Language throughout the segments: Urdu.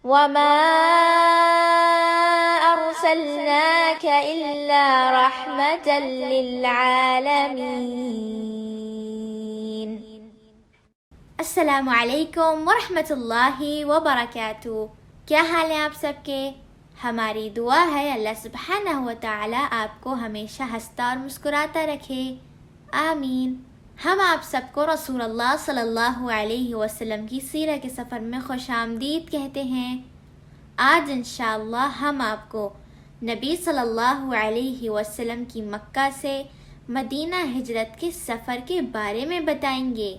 وما أرسلناك إلا رحمة للعالمين۔ السلام علیکم ورحمۃ اللہ وبرکاتہ۔ کیا حال ہے آپ سب کے؟ ہماری دعا ہے اللہ سبحانہ و تعالی آپ کو ہمیشہ ہنستا اور مسکراتا رکھے، آمین۔ ہم آپ سب کو رسول اللہ صلی اللہ علیہ وسلم کی سیرت کے سفر میں خوش آمدید کہتے ہیں۔ آج انشاءاللہ ہم آپ کو نبی صلی اللہ علیہ وسلم کی مکہ سے مدینہ ہجرت کے سفر کے بارے میں بتائیں گے۔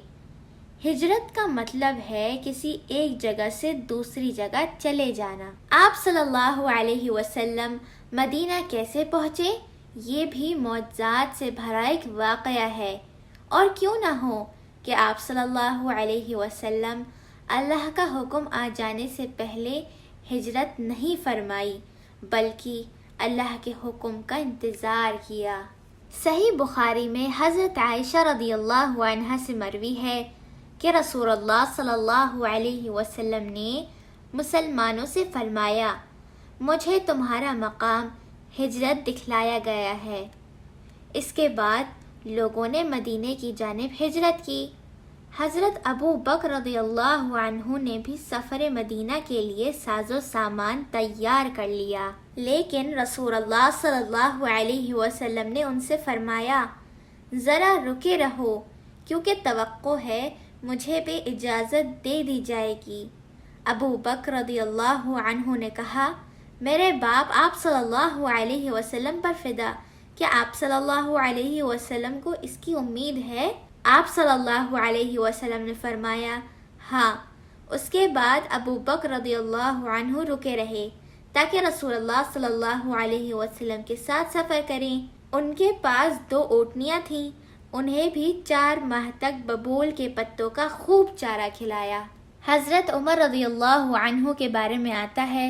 ہجرت کا مطلب ہے کسی ایک جگہ سے دوسری جگہ چلے جانا۔ آپ صلی اللہ علیہ وسلم مدینہ کیسے پہنچے؟ یہ بھی معجزات سے بھرا ایک واقعہ ہے، اور کیوں نہ ہو کہ آپ صلی اللہ علیہ وسلم اللہ کا حکم آ جانے سے پہلے ہجرت نہیں فرمائی، بلکہ اللہ کے حکم کا انتظار کیا۔ صحیح بخاری میں حضرت عائشہ رضی اللہ عنہا سے مروی ہے کہ رسول اللہ صلی اللہ علیہ وسلم نے مسلمانوں سے فرمایا، مجھے تمہارا مقام ہجرت دکھلایا گیا ہے۔ اس کے بعد لوگوں نے مدینے کی جانب ہجرت کی۔ حضرت ابو بکر رضی اللہ عنہ نے بھی سفر مدینہ کے لیے ساز و سامان تیار کر لیا، لیکن رسول اللہ صلی اللہ علیہ وسلم نے ان سے فرمایا، ذرا رکے رہو، کیونکہ توقع ہے مجھے بھی اجازت دے دی جائے گی۔ ابو بکر رضی اللہ عنہ نے کہا، میرے باپ آپ صلی اللہ علیہ وسلم پر فدا، کیا آپ صلی اللہ علیہ وسلم کو اس کی امید ہے؟ آپ صلی اللہ علیہ وسلم نے فرمایا، ہاں۔ اس کے بعد ابو بکر رضی اللہ عنہ رکے رہے تاکہ رسول اللہ صلی اللہ علیہ وسلم کے ساتھ سفر کریں۔ ان کے پاس 2 اونٹنیاں تھیں، انہیں بھی 4 ماہ تک ببول کے پتوں کا خوب چارہ کھلایا۔ حضرت عمر رضی اللہ عنہ کے بارے میں آتا ہے،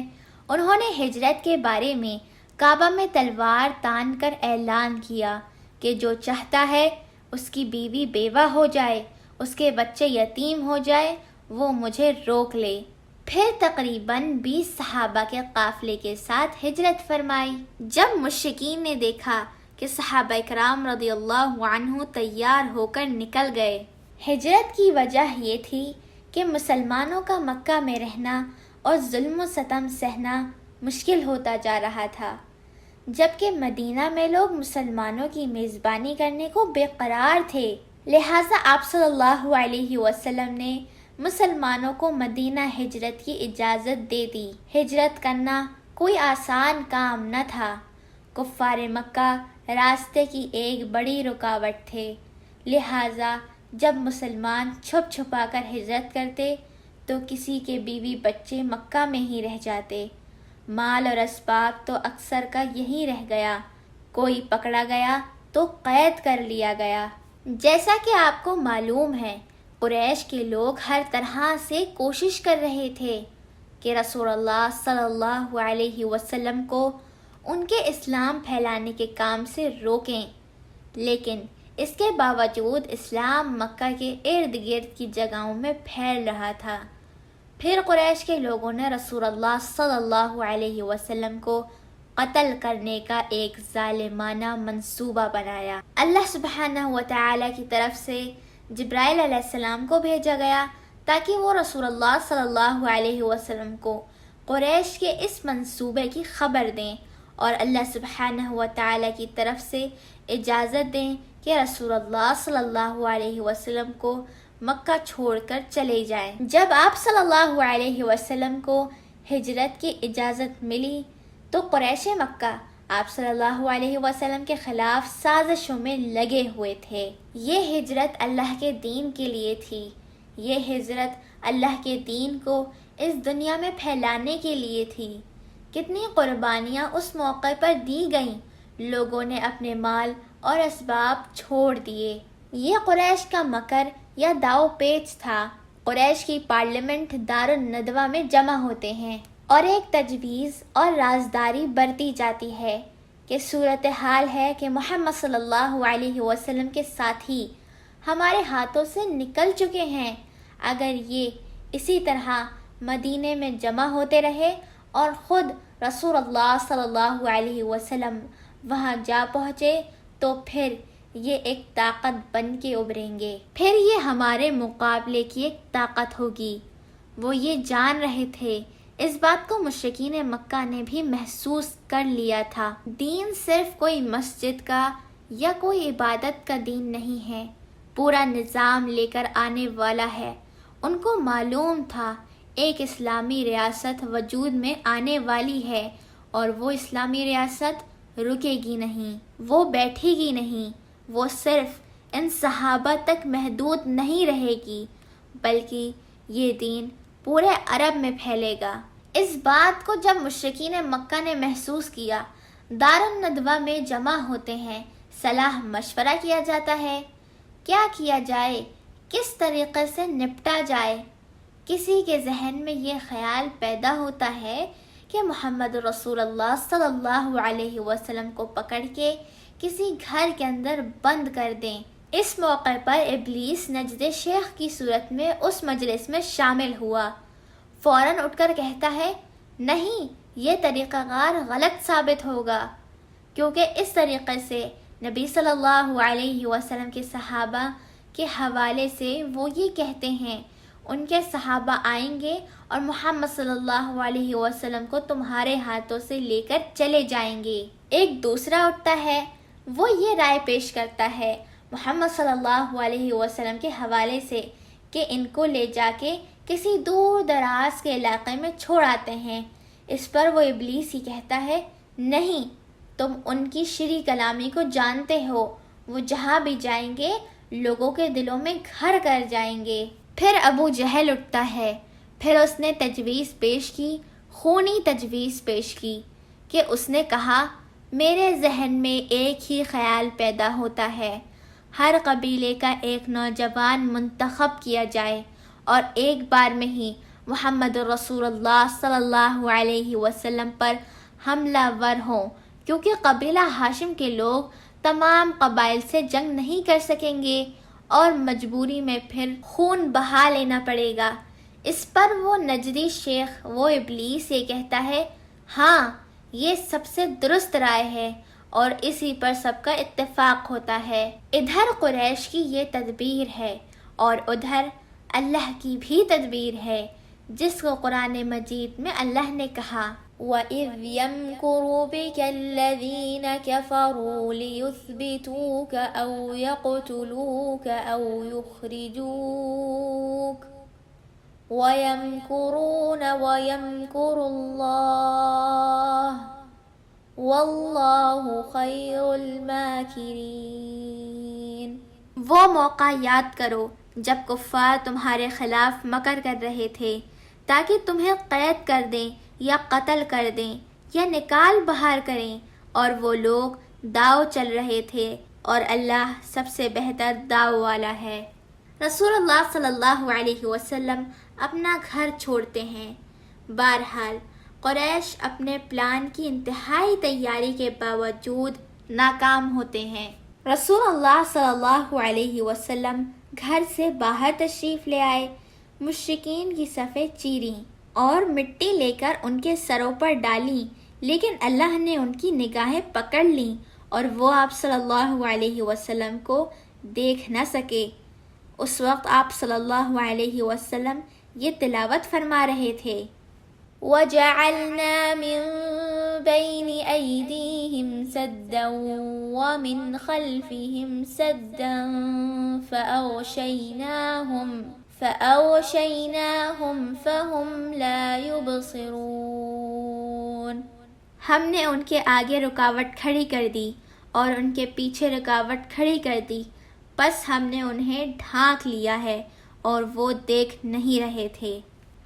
انہوں نے ہجرت کے بارے میں کعبہ میں تلوار تان کر اعلان کیا کہ جو چاہتا ہے اس کی بیوی بیوہ ہو جائے، اس کے بچے یتیم ہو جائے، وہ مجھے روک لے۔ پھر تقریباً 20 صحابہ کے قافلے کے ساتھ ہجرت فرمائی۔ جب مشرکین نے دیکھا کہ صحابہ کرام رضی اللہ عنہ تیار ہو کر نکل گئے، ہجرت کی وجہ یہ تھی کہ مسلمانوں کا مکہ میں رہنا اور ظلم و ستم سہنا مشکل ہوتا جا رہا تھا، جبکہ مدینہ میں لوگ مسلمانوں کی میزبانی کرنے کو بے قرار تھے۔ لہٰذا آپ صلی اللہ علیہ وسلم نے مسلمانوں کو مدینہ ہجرت کی اجازت دے دی۔ ہجرت کرنا کوئی آسان کام نہ تھا، کفار مکہ راستے کی ایک بڑی رکاوٹ تھے، لہٰذا جب مسلمان چھپ چھپا کر ہجرت کرتے تو کسی کے بیوی بچے مکہ میں ہی رہ جاتے، مال اور اسباب تو اکثر کا یہی رہ گیا، کوئی پکڑا گیا تو قید کر لیا گیا۔ جیسا کہ آپ کو معلوم ہے، قریش کے لوگ ہر طرح سے کوشش کر رہے تھے کہ رسول اللہ صلی اللہ علیہ وسلم کو ان کے اسلام پھیلانے کے کام سے روکیں، لیکن اس کے باوجود اسلام مکہ کے ارد گرد کی جگہوں میں پھیل رہا تھا۔ پھر قریش کے لوگوں نے رسول اللہ صلی اللہ علیہ وسلم کو قتل کرنے کا ایک ظالمانہ منصوبہ بنایا۔ اللہ سبحانہ و تعالی کی طرف سے جبرائیل علیہ السلام کو بھیجا گیا تاکہ وہ رسول اللہ صلی اللہ علیہ وسلم کو قریش کے اس منصوبے کی خبر دیں، اور اللہ سبحانہ و تعالی کی طرف سے اجازت دیں کہ رسول اللہ صلی اللہ علیہ وسلم کو مکہ چھوڑ کر چلے جائیں۔ جب آپ صلی اللہ علیہ وسلم کو ہجرت کی اجازت ملی تو قریش مکہ آپ صلی اللہ علیہ وسلم کے خلاف سازشوں میں لگے ہوئے تھے۔ یہ ہجرت اللہ کے دین کے لیے تھی، یہ ہجرت اللہ کے دین کو اس دنیا میں پھیلانے کے لیے تھی۔ کتنی قربانیاں اس موقع پر دی گئیں، لوگوں نے اپنے مال اور اسباب چھوڑ دیے۔ یہ قریش کا مکر یا داؤ پیچ تھا۔ قریش کی پارلیمنٹ دار الندوہ میں جمع ہوتے ہیں اور ایک تجویز اور رازداری برتی جاتی ہے کہ صورتحال ہے کہ محمد صلی اللہ علیہ وسلم کے ساتھی ہمارے ہاتھوں سے نکل چکے ہیں، اگر یہ اسی طرح مدینے میں جمع ہوتے رہے اور خود رسول اللہ صلی اللہ علیہ وسلم وہاں جا پہنچے تو پھر یہ ایک طاقت بن کے ابھریں گے، پھر یہ ہمارے مقابلے کی ایک طاقت ہوگی۔ وہ یہ جان رہے تھے، اس بات کو مشرکین مکہ نے بھی محسوس کر لیا تھا۔ دین صرف کوئی مسجد کا یا کوئی عبادت کا دین نہیں ہے، پورا نظام لے کر آنے والا ہے۔ ان کو معلوم تھا ایک اسلامی ریاست وجود میں آنے والی ہے، اور وہ اسلامی ریاست رکے گی نہیں، وہ بیٹھے گی نہیں، وہ صرف ان صحابہ تک محدود نہیں رہے گی، بلکہ یہ دین پورے عرب میں پھیلے گا۔ اس بات کو جب مشرکین مکہ نے محسوس کیا، دارالندوہ میں جمع ہوتے ہیں، صلاح مشورہ کیا جاتا ہے، کیا کیا جائے، کس طریقے سے نپٹا جائے۔ کسی کے ذہن میں یہ خیال پیدا ہوتا ہے کہ محمد رسول اللہ صلی اللہ علیہ وسلم کو پکڑ کے کسی گھر کے اندر بند کر دیں۔ اس موقع پر ابلیس نجد شیخ کی صورت میں اس مجلس میں شامل ہوا، فوراً اٹھ کر کہتا ہے، نہیں، یہ طریقہ کار غلط ثابت ہوگا، کیونکہ اس طریقے سے نبی صلی اللہ علیہ وسلم کے صحابہ کے حوالے سے وہ یہ کہتے ہیں، ان کے صحابہ آئیں گے اور محمد صلی اللہ علیہ وسلم کو تمہارے ہاتھوں سے لے کر چلے جائیں گے۔ ایک دوسرا اٹھتا ہے، وہ یہ رائے پیش کرتا ہے محمد صلی اللہ علیہ وسلم کے حوالے سے کہ ان کو لے جا کے کسی دور دراز کے علاقے میں چھوڑ آتے ہیں۔ اس پر وہ ابلیس ہی کہتا ہے، نہیں، تم ان کی شرع کلامی کو جانتے ہو، وہ جہاں بھی جائیں گے لوگوں کے دلوں میں گھر کر جائیں گے۔ پھر ابو جہل اٹھتا ہے، پھر اس نے تجویز پیش کی، خونی تجویز پیش کی، کہ اس نے کہا، میرے ذہن میں ایک ہی خیال پیدا ہوتا ہے، ہر قبیلے کا ایک نوجوان منتخب کیا جائے اور ایک بار میں ہی محمد رسول اللہ صلی اللہ علیہ وسلم پر حملہ ور ہوں، کیونکہ قبیلہ ہاشم کے لوگ تمام قبائل سے جنگ نہیں کر سکیں گے اور مجبوری میں پھر خون بہا لینا پڑے گا۔ اس پر وہ نجدی شیخ، وہ ابلیس، یہ کہتا ہے، ہاں، یہ سب سے درست رائے ہے، اور اسی پر سب کا اتفاق ہوتا ہے۔ ادھر قریش کی یہ تدبیر ہے اور ادھر اللہ کی بھی تدبیر ہے، جس کو قرآن مجید میں اللہ نے کہا، وَإِذْ يَمْكُرُ بِكَ الَّذِينَ كَفَرُوا لِيُثْبِتُوكَ أَوْ يَقْتُلُوكَ أَوْ يُخْرِجُوكَ وَيَمْكُرُونَ وَيَمْكُرُ اللَّهُ وَاللَّهُ خَيْرُ الْمَاكِرِينَ۔ وہ موقع یاد کرو جب کفار تمہارے خلاف مکر کر رہے تھے تاکہ تمہیں قید کر دیں یا قتل کر دیں یا نکال باہر کریں، اور وہ لوگ داؤ چل رہے تھے، اور اللہ سب سے بہتر داؤ والا ہے۔ رسول اللہ صلی اللہ علیہ وسلم اپنا گھر چھوڑتے ہیں۔ بہرحال قریش اپنے پلان کی انتہائی تیاری کے باوجود ناکام ہوتے ہیں۔ رسول اللہ صلی اللہ علیہ وسلم گھر سے باہر تشریف لے آئے، مشرکین کی صفیں چیریں اور مٹی لے کر ان کے سروں پر ڈالیں، لیکن اللہ نے ان کی نگاہیں پکڑ لیں اور وہ آپ صلی اللہ علیہ وسلم کو دیکھ نہ سکے۔ اس وقت آپ صلی اللہ علیہ وسلم یہ تلاوت فرما رہے تھے، وَجَعَلْنَا مِن بَيْنِ أَيْدِيهِمْ سَدًّا وَمِنْ خَلْفِهِمْ سَدًّا فَأَغْشَيْنَاهُمْ فَهُمْ لَا يُبْصِرُونَ۔ ہم نے ان کے آگے رکاوٹ کھڑی کر دی اور ان کے پیچھے رکاوٹ کھڑی کر دی، پس ہم نے انہیں ڈھانک لیا ہے اور وہ دیکھ نہیں رہے تھے۔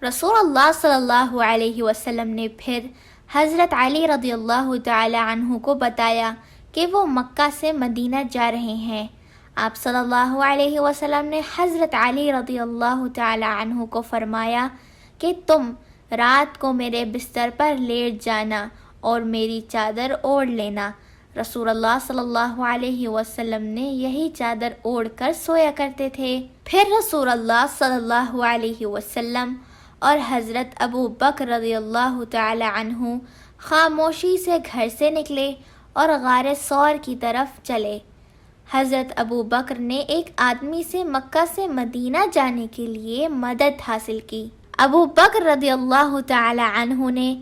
رسول اللہ صلی اللہ علیہ وسلم نے پھر حضرت علی رضی اللہ تعالی عنہ کو بتایا کہ وہ مکہ سے مدینہ جا رہے ہیں۔ آپ صلی اللہ علیہ وسلم نے حضرت علی رضی اللہ تعالی عنہ کو فرمایا کہ تم رات کو میرے بستر پر لیٹ جانا اور میری چادر اوڑھ لینا۔ رسول اللہ صلی اللہ علیہ وسلم نے یہی چادر اوڑھ کر سویا کرتے تھے۔ پھر رسول اللہ صلی اللہ علیہ وسلم اور حضرت ابو بکر رضی اللہ تعالی عنہ خاموشی سے گھر سے نکلے اور غار ثور کی طرف چلے۔ حضرت ابو بکر نے ایک آدمی سے مکہ سے مدینہ جانے کے لیے مدد حاصل کی۔ ابو بکر رضی اللہ تعالی عنہ نے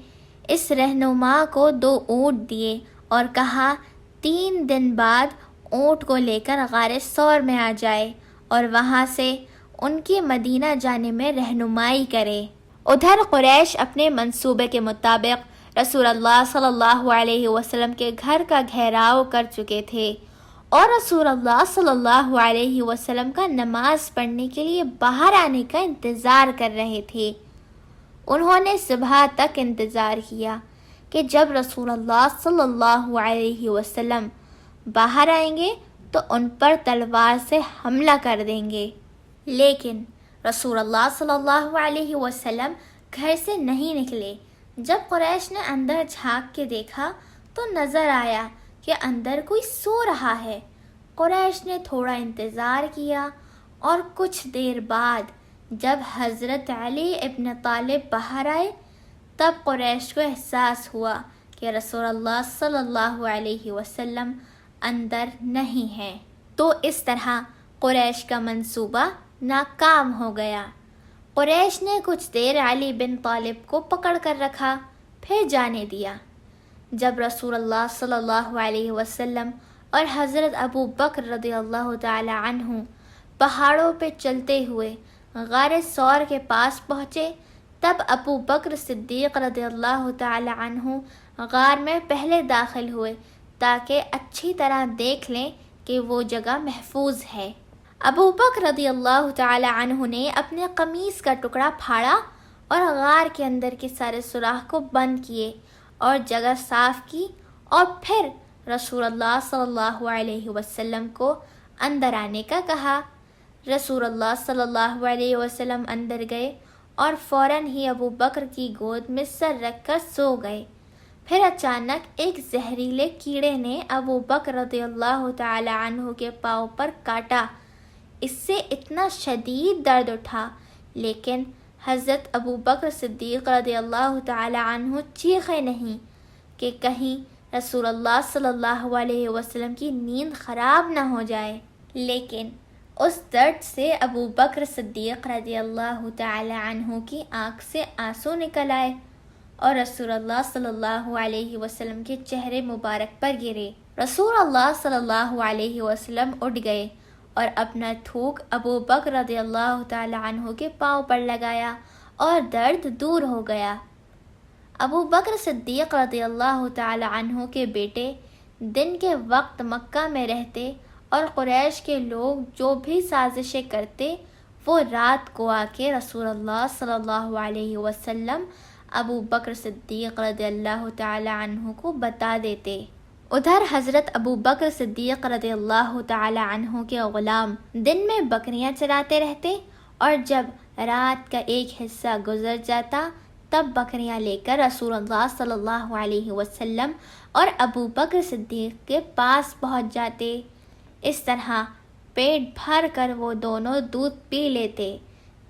اس رہنما کو 2 اونٹ دیے اور کہا 3 دن بعد اونٹ کو لے کر غار ثور میں آ جائے اور وہاں سے ان کی مدینہ جانے میں رہنمائی کرے۔ ادھر قریش اپنے منصوبے کے مطابق رسول اللہ صلی اللہ علیہ وسلم کے گھر کا گھیراؤ کر چکے تھے اور رسول اللہ صلی اللہ علیہ وسلم کا نماز پڑھنے کے لیے باہر آنے کا انتظار کر رہے تھے۔ انہوں نے صبح تک انتظار کیا کہ جب رسول اللہ صلی اللہ علیہ وسلم باہر آئیں گے تو ان پر تلوار سے حملہ کر دیں گے، لیکن رسول اللہ صلی اللہ علیہ وسلم گھر سے نہیں نکلے۔ جب قریش نے اندر جھانک کے دیکھا تو نظر آیا کہ اندر کوئی سو رہا ہے۔ قریش نے تھوڑا انتظار کیا اور کچھ دیر بعد جب حضرت علی ابن طالب باہر آئے تب قریش کو احساس ہوا کہ رسول اللہ صلی اللہ علیہ وسلم اندر نہیں ہیں، تو اس طرح قریش کا منصوبہ ناکام ہو گیا۔ قریش نے کچھ دیر علی بن طالب کو پکڑ کر رکھا، پھر جانے دیا۔ جب رسول اللہ صلی اللہ علیہ وسلم اور حضرت ابو بکر رضی اللہ تعالی عنہ پہاڑوں پہ چلتے ہوئے غار ثور کے پاس پہنچے تب ابو بکر صدیق رضی اللہ تعالی عنہ غار میں پہلے داخل ہوئے تاکہ اچھی طرح دیکھ لیں کہ وہ جگہ محفوظ ہے۔ ابو بکر رضی اللہ تعالی عنہ نے اپنے قمیص کا ٹکڑا پھاڑا اور غار کے اندر کے سارے سوراخ کو بند کیے اور جگہ صاف کی اور پھر رسول اللہ صلی اللہ علیہ وسلم کو اندر آنے کا کہا۔ رسول اللہ صلی اللہ علیہ وسلم اندر گئے اور فوراً ہی ابو بکر کی گود میں سر رکھ کر سو گئے۔ پھر اچانک ایک زہریلے کیڑے نے ابو بکر رضی اللہ تعالی عنہ کے پاؤں پر کاٹا۔ اس سے اتنا شدید درد اٹھا، لیکن حضرت ابو بکر صدیق رضی اللہ تعالی عنہ چیخے نہیں کہ کہیں رسول اللہ صلی اللہ علیہ وسلم کی نیند خراب نہ ہو جائے، لیکن اس درد سے ابو بکر صدیق رضی اللہ تعالی عنہ کی آنکھ سے آنسو نکل آئے اور رسول اللہ صلی اللہ علیہ وسلم کے چہرے مبارک پر گرے۔ رسول اللہ صلی اللہ علیہ وسلم اٹھ گئے اور اپنا تھوک ابو بکر رضی اللہ تعالی عنہ کے پاؤں پر لگایا اور درد دور ہو گیا۔ ابو بکر صدیق رضی اللہ تعالی عنہ کے بیٹے دن کے وقت مکہ میں رہتے اور قریش کے لوگ جو بھی سازشیں کرتے وہ رات کو آ کے رسول اللہ صلی اللہ علیہ وسلم ابو بکر صدیق رضی اللہ تعالی عنہ کو بتا دیتے۔ ادھر حضرت ابو بکر صدیق رضی اللہ تعالی عنہ کے غلام دن میں بکریاں چراتے رہتے اور جب رات کا ایک حصہ گزر جاتا تب بکریاں لے کر رسول اللہ صلی اللہ علیہ وسلم اور ابو بکر صدیق کے پاس پہنچ جاتے۔ اس طرح پیٹ بھر کر وہ دونوں دودھ پی لیتے۔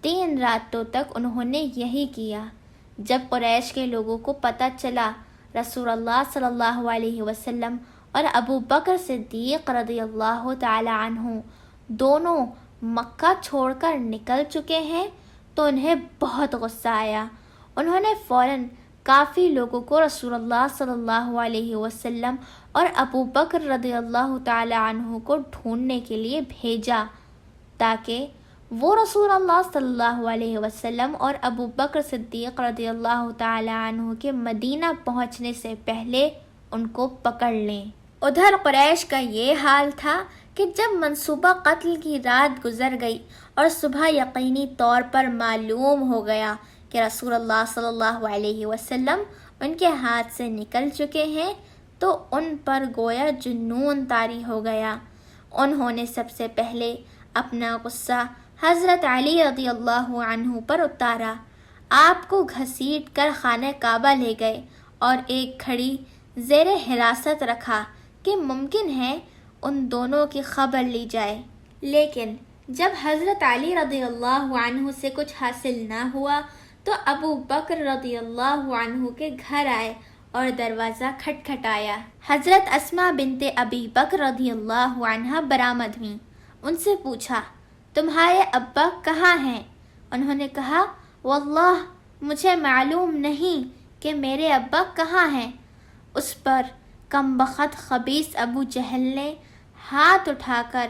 3 راتوں تک انہوں نے یہی کیا۔ جب قریش کے لوگوں کو پتہ چلا رسول اللہ صلی اللہ علیہ وسلم اور ابو بکر صدیق رضی اللہ تعالی عنہ دونوں مکہ چھوڑ کر نکل چکے ہیں تو انہیں بہت غصہ آیا۔ انہوں نے فوراً کافی لوگوں کو رسول اللہ صلی اللہ علیہ وسلم اور ابو بکر رضی اللہ تعالی عنہ کو ڈھونڈنے کے لیے بھیجا تاکہ وہ رسول اللہ صلی اللہ علیہ وسلم اور ابو بکر صدیق رضی اللہ تعالی عنہ کے مدینہ پہنچنے سے پہلے ان کو پکڑ لیں۔ ادھر قریش کا یہ حال تھا کہ جب منصوبہ قتل کی رات گزر گئی اور صبح یقینی طور پر معلوم ہو گیا کہ رسول اللہ صلی اللہ علیہ وسلم ان کے ہاتھ سے نکل چکے ہیں تو ان پر گویا جنون طاری ہو گیا۔ انہوں نے سب سے پہلے اپنا غصہ حضرت علی رضی اللہ عنہ پر اتارا، آپ کو گھسیٹ کر خانہ کعبہ لے گئے اور ایک گھڑی زیر حراست رکھا کہ ممکن ہے ان دونوں کی خبر لی جائے۔ لیکن جب حضرت علی رضی اللہ عنہ سے کچھ حاصل نہ ہوا تو ابو بکر رضی اللہ عنہ کے گھر آئے اور دروازہ کھٹکھٹایا۔ حضرت اسماء بنت ابی بکر رضی اللہ عنہ برآمد ہوئیں۔ ان سے پوچھا تمہارے ابا کہاں ہیں؟ انہوں نے کہا واللہ مجھے معلوم نہیں کہ میرے ابا کہاں ہیں۔ اس پر کم بخت خبیث ابو جہل نے ہاتھ اٹھا کر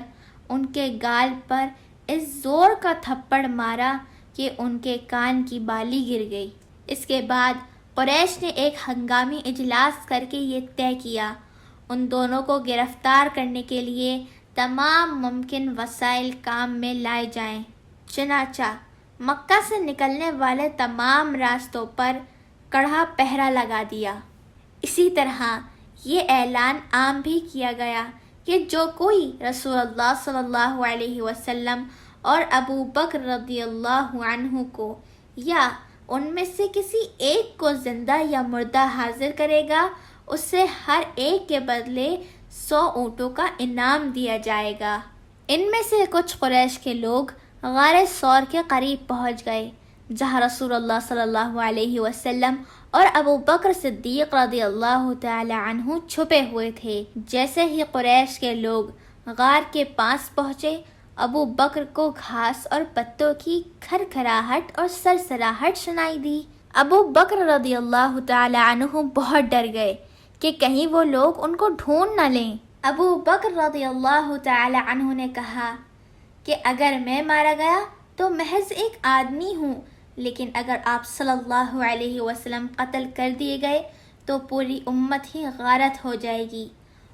ان کے گال پر اس زور کا تھپڑ مارا کہ ان کے کان کی بالی گر گئی۔ اس کے بعد قریش نے ایک ہنگامی اجلاس کر کے یہ طے کیا ان دونوں کو گرفتار کرنے کے لیے تمام ممکن وسائل کام میں لائے جائیں۔ چنانچہ مکہ سے نکلنے والے تمام راستوں پر کڑا پہرا لگا دیا۔ اسی طرح یہ اعلان عام بھی کیا گیا کہ جو کوئی رسول اللہ صلی اللہ علیہ وسلم اور ابو بکر رضی اللہ عنہ کو یا ان میں سے کسی ایک کو زندہ یا مردہ حاضر کرے گا اسے ہر ایک کے بدلے 100 اونٹوں کا انعام دیا جائے گا۔ ان میں سے کچھ قریش کے لوگ غار ثور کے قریب پہنچ گئے جہاں رسول اللہ صلی اللہ علیہ وسلم اور ابو بکر صدیق رضی اللہ تعالی عنہ چھپے ہوئے تھے۔ جیسے ہی قریش کے لوگ غار کے پاس پہنچے ابو بکر کو گھاس اور پتوں کی کھرکھراہٹ اور سرسراہٹ سنائی دی۔ ابو بکر رضی اللہ تعالی عنہ بہت ڈر گئے کہ کہیں وہ لوگ ان کو ڈھونڈ نہ لیں۔ ابو بکر رضی اللہ تعالی عنہ نے کہا کہ اگر میں مارا گیا تو محض ایک آدمی ہوں، لیکن اگر آپ صلی اللہ علیہ وسلم قتل کر دیے گئے تو پوری امت ہی غارت ہو جائے گی۔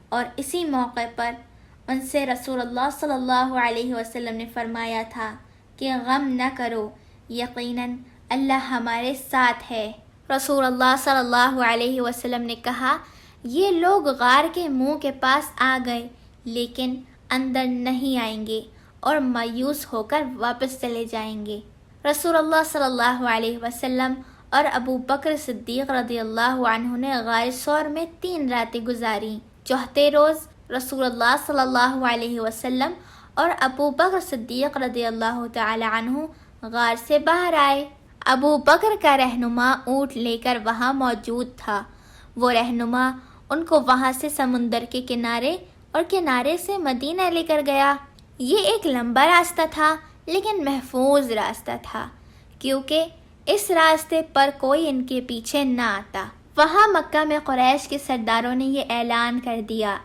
اور اسی موقع پر ان سے رسول اللہ صلی اللہ علیہ وسلم نے فرمایا تھا کہ غم نہ کرو، یقیناً اللہ ہمارے ساتھ ہے۔ رسول اللہ صلی اللہ علیہ وسلم نے کہا یہ لوگ غار کے منہ کے پاس آ گئے لیکن اندر نہیں آئیں گے اور مایوس ہو کر واپس چلے جائیں گے۔ رسول اللہ صلی اللہ علیہ وسلم اور ابو بکر صدیق رضی اللہ عنہ نے غار ثور میں 3 راتیں گزاریں۔ چوتھے روز رسول اللہ صلی اللہ علیہ وسلم اور ابو بکر صدیق رضی اللہ تعالی عنہ غار سے باہر آئے۔ ابو بکر کا رہنما اونٹ لے کر وہاں موجود تھا۔ وہ رہنما ان کو وہاں سے سمندر کے کنارے اور کنارے سے مدینہ لے کر گیا۔ یہ ایک لمبا راستہ تھا لیکن محفوظ راستہ تھا کیونکہ اس راستے پر کوئی ان کے پیچھے نہ آتا۔ وہاں مکہ میں قریش کے سرداروں نے یہ اعلان کر دیا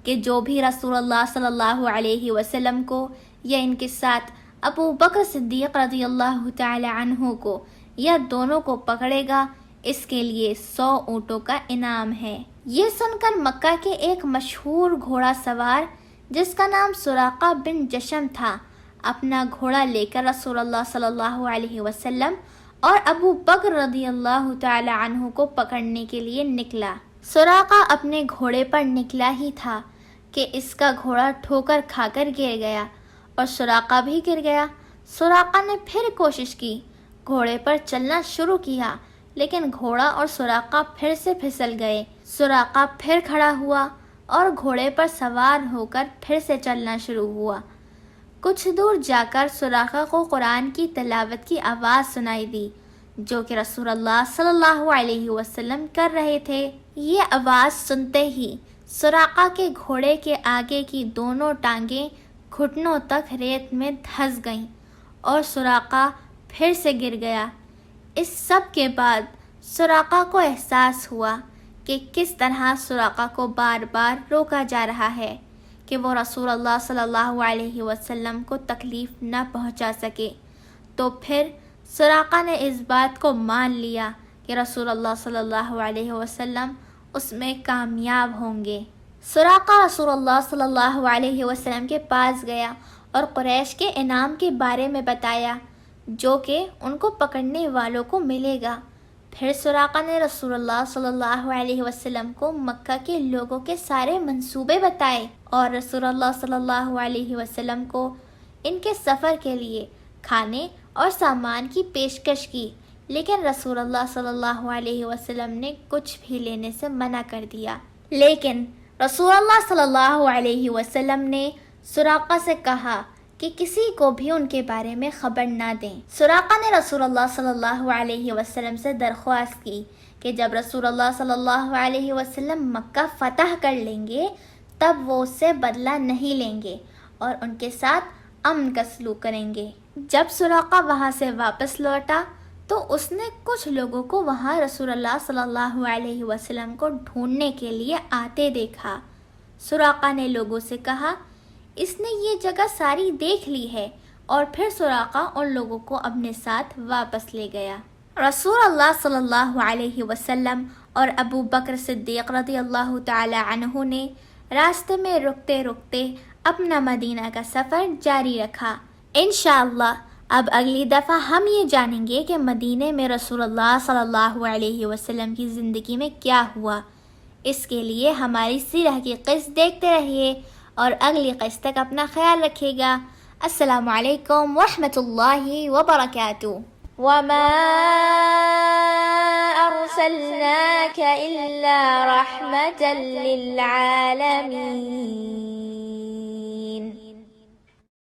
کہ جو بھی رسول اللہ صلی اللہ علیہ وسلم کو یا ان کے ساتھ ابو بکر صدیق رضی اللہ تعالی عنہ کو یا دونوں کو پکڑے گا اس کے لیے 100 اونٹوں کا انعام ہے۔ یہ سن کر مکہ کے ایک مشہور گھوڑا سوار جس کا نام سراقہ بن جشم تھا اپنا گھوڑا لے کر رسول اللہ صلی اللہ علیہ وسلم اور ابو بکر رضی اللہ تعالی عنہ کو پکڑنے کے لیے نکلا۔ سراقہ اپنے گھوڑے پر نکلا ہی تھا کہ اس کا گھوڑا ٹھوکر کھا کر گر گیا اور سراقہ بھی گر گیا۔ سراقہ نے پھر کوشش کی، گھوڑے پر چلنا شروع کیا لیکن گھوڑا اور سراقہ پھر سے پھسل گئے۔ سراقہ پھر کھڑا ہوا اور گھوڑے پر سوار ہو کر پھر سے چلنا شروع ہوا۔ کچھ دور جا کر سراقہ کو قرآن کی تلاوت کی آواز سنائی دی جو کہ رسول اللہ صلی اللہ علیہ وسلم کر رہے تھے۔ یہ آواز سنتے ہی سراقہ کے گھوڑے کے آگے کی دونوں ٹانگیں گھٹنوں تک ریت میں دھس گئیں اور سراقہ پھر سے گر گیا۔ اس سب کے بعد سراقہ کو احساس ہوا کہ کس طرح سراقہ کو بار بار روکا جا رہا ہے کہ وہ رسول اللہ صلی اللہ علیہ وسلم کو تکلیف نہ پہنچا سکے۔ تو پھر سراقہ نے اس بات کو مان لیا کہ رسول اللہ صلی اللہ علیہ وسلم اس میں کامیاب ہوں گے۔ سراقہ رسول اللہ صلی اللہ علیہ وسلم کے پاس گیا اور قریش کے انعام کے بارے میں بتایا جو کہ ان کو پکڑنے والوں کو ملے گا۔ پھر سراقہ نے رسول اللہ صلی اللہ علیہ وسلم کو مکہ کے لوگوں کے سارے منصوبے بتائے اور رسول اللہ صلی اللہ علیہ وسلم کو ان کے سفر کے لیے کھانے اور سامان کی پیشکش کی، لیکن رسول اللہ صلی اللہ علیہ وسلم نے کچھ بھی لینے سے منع کر دیا۔ لیکن رسول اللہ صلی اللہ علیہ وسلم نے سراقہ سے کہا کہ کسی کو بھی ان کے بارے میں خبر نہ دیں۔ سراقہ نے رسول اللہ صلی اللہ علیہ وسلم سے درخواست کی کہ جب رسول اللہ صلی اللہ علیہ وسلم مکہ فتح کر لیں گے تب وہ اس سے بدلہ نہیں لیں گے اور ان کے ساتھ امن کا سلوک کریں گے۔ جب سراقہ وہاں سے واپس لوٹا تو اس نے کچھ لوگوں کو وہاں رسول اللہ صلی اللہ علیہ وسلم کو ڈھونڈنے کے لیے آتے دیکھا۔ سراقہ نے لوگوں سے کہا اس نے یہ جگہ ساری دیکھ لی ہے، اور پھر سراقہ ان لوگوں کو اپنے ساتھ واپس لے گیا۔ رسول اللہ صلی اللہ علیہ وسلم اور ابو بکر صدیق رضی اللہ تعالی عنہ نے راستے میں رکتے رکتے اپنا مدینہ کا سفر جاری رکھا۔ انشاءاللہ اب اگلی دفعہ ہم یہ جانیں گے کہ مدینے میں رسول اللہ صلی اللہ علیہ وسلم کی زندگی میں کیا ہوا۔ اس کے لیے ہماری سیرہ کی قسط دیکھتے رہیے اور اگلی قسط تک اپنا خیال رکھیے گا۔ السلام علیکم ورحمۃ اللہ وبرکاتہ۔ وما أرسلناك إلا رحمة للعالمين